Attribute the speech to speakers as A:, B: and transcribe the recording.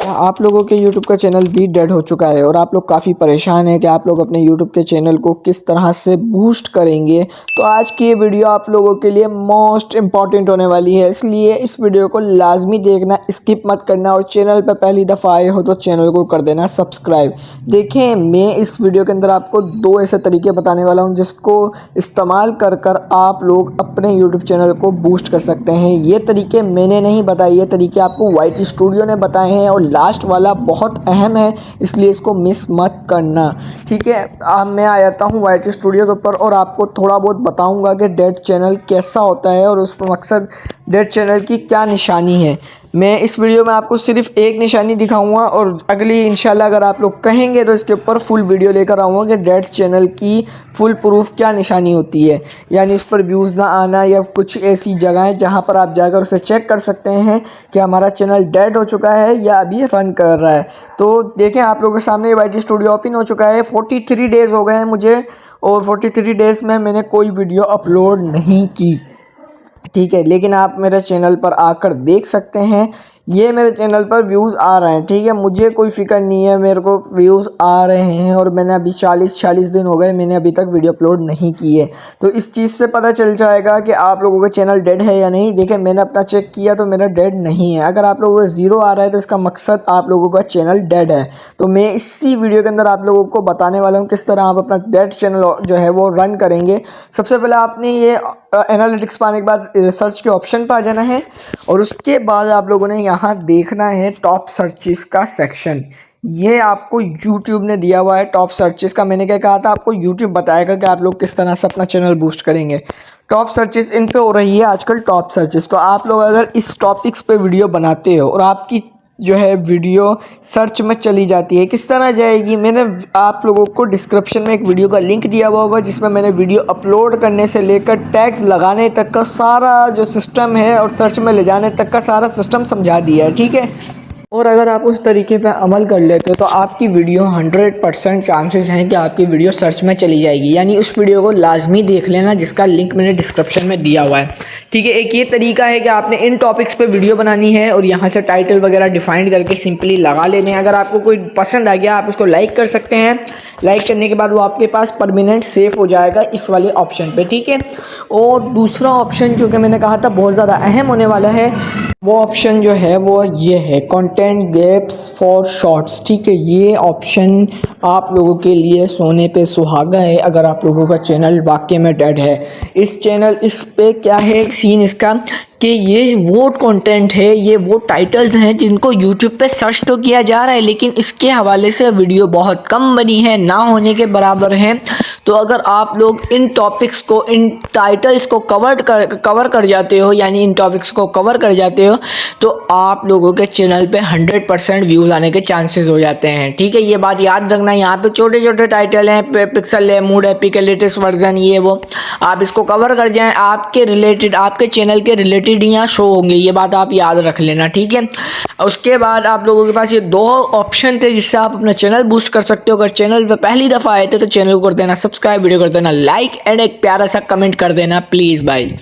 A: आप लोगों के YouTube का चैनल भी डेड हो चुका है और आप लोग काफ़ी परेशान हैं कि आप लोग अपने YouTube के चैनल को किस तरह से बूस्ट करेंगे। तो आज की ये वीडियो आप लोगों के लिए मोस्ट इम्पॉर्टेंट होने वाली है, इसलिए इस वीडियो को लाजमी देखना, स्किप मत करना और चैनल पर पहली दफ़ा आए हो तो चैनल को कर देना सब्सक्राइब। देखें, मैं इस वीडियो के अंदर आपको 2 ऐसे तरीके बताने वाला हूँ जिसको इस्तेमाल कर आप लोग अपने YouTube चैनल को बूस्ट कर सकते हैं। ये तरीके मैंने नहीं बताए, ये तरीके आपको YT स्टूडियो ने बताए हैं और लास्ट वाला बहुत अहम है, इसलिए इसको मिस मत करना। ठीक है, अब मैं आ जाता हूँ YT स्टूडियो के ऊपर और आपको थोड़ा बहुत बताऊंगा कि डेड चैनल कैसा होता है और उस मकसद डेड चैनल की क्या निशानी है। मैं इस वीडियो में आपको सिर्फ एक निशानी दिखाऊंगा और अगली इंशाल्लाह अगर आप लोग कहेंगे तो इसके ऊपर फुल वीडियो लेकर आऊँगा कि डेड चैनल की फुल प्रूफ क्या निशानी होती है, यानी इस पर व्यूज़ ना आना या कुछ ऐसी जगहें जहां पर आप जाकर उसे चेक कर सकते हैं कि हमारा चैनल डेड हो चुका है या अभी रन कर रहा है। तो देखें, आप लोगों के सामने YT स्टूडियो ओपन हो चुका है। 43 डेज़ हो गए हैं मुझे और 43 डेज़ में मैंने कोई वीडियो अपलोड नहीं की। ठीक है, लेकिन आप मेरे चैनल पर आकर देख सकते हैं, ये मेरे चैनल पर व्यूज़ आ रहे हैं। ठीक है, मुझे कोई फ़िक्र नहीं है, मेरे को व्यूज़ आ रहे हैं और मैंने अभी 40 दिन हो गए, मैंने अभी तक वीडियो अपलोड नहीं की है। तो इस चीज़ से पता चल जाएगा कि आप लोगों का चैनल डेड है या नहीं। देखिए, मैंने अपना चेक किया तो मेरा डेड नहीं है। अगर आप लोगों को 0 आ रहा है तो इसका मकसद आप लोगों का चैनल डेड है। तो मैं इसी वीडियो के अंदर आप लोगों को बताने वाला हूँ किस तरह आप अपना डेड चैनल जो है वो रन करेंगे। सबसे पहले आपने ये एनालिटिक्स पाने के बाद सर्च के ऑप्शन पर आ जाना है और उसके बाद आप लोगों ने यहाँ देखना है टॉप सर्चेस का सेक्शन। ये आपको YouTube ने दिया हुआ है टॉप सर्चेस का। मैंने क्या कहा था, आपको YouTube बताएगा कि आप लोग किस तरह से अपना चैनल बूस्ट करेंगे। टॉप सर्चेस इन पे हो रही है आजकल टॉप सर्चेस। तो आप लोग अगर इस टॉपिक्स पे वीडियो बनाते हो और आपकी जो है वीडियो सर्च में चली जाती है, किस तरह जाएगी, मैंने आप लोगों को डिस्क्रिप्शन में एक वीडियो का लिंक दिया हुआ होगा जिसमें मैंने वीडियो अपलोड करने से लेकर टैग्स लगाने तक का सारा जो सिस्टम है और सर्च में ले जाने तक का सारा सिस्टम समझा दिया है। ठीक है, और अगर आप उस तरीके पर अमल कर लेते हो तो आपकी वीडियो 100% चांसेस हैं कि आपकी वीडियो सर्च में चली जाएगी। यानी उस वीडियो को लाजमी देख लेना जिसका लिंक मैंने डिस्क्रिप्शन में दिया हुआ है। ठीक है, एक ये तरीका है कि आपने इन टॉपिक्स पे वीडियो बनानी है और यहाँ से टाइटल वगैरह डिफाइंड करके सिंपली लगा लेने हैं। अगर आपको कोई पसंद आ गया आप उसको लाइक कर सकते हैं। लाइक करने के बाद वो आपके पास परमानेंट सेव हो जाएगा इस वाले ऑप्शन पे। ठीक है, और दूसरा ऑप्शन जो कि मैंने कहा था बहुत ज़्यादा अहम होने वाला है, वो ऑप्शन जो है वो ये है कंटेंट गैप्स फॉर शॉर्ट्स। ठीक है, ये ऑप्शन आप लोगों के लिए सोने पे सुहागा है अगर आप लोगों का चैनल वाकई में डेड है। इस पे क्या है सीन इसका कि ये वो कंटेंट है, ये वो टाइटल्स हैं जिनको YouTube पे सर्च तो किया जा रहा है लेकिन इसके हवाले से वीडियो बहुत कम बनी है, ना होने के बराबर है। तो अगर आप लोग इन टॉपिक्स को, इन टाइटल्स को कवर कर जाते हो, यानी इन टॉपिक्स को कवर कर जाते हो, तो आप लोगों के चैनल पे 100% व्यूज़ आने के चांसेस हो जाते हैं। ठीक है, ये बात याद रखना। यहाँ पे छोटे छोटे टाइटल हैं, पिक्सल है, मूड एपिक, लेटेस्ट वर्जन, ये वो, आप इसको कवर कर जाएं, आपके रिलेटेड, आपके चैनल के रिलेटेड यहाँ शो होंगे। ये बात आप याद रख लेना। ठीक है, उसके बाद आप लोगों के पास ये 2 ऑप्शन थे जिससे आप अपना चैनल बूस्ट कर सकते हो। अगर चैनल पे पहली दफ़ा आए थे तो चैनल को कर देना सब्सक्राइब, वीडियो कर देना लाइक एंड एक प्यारा सा कमेंट कर देना प्लीज़ भाई।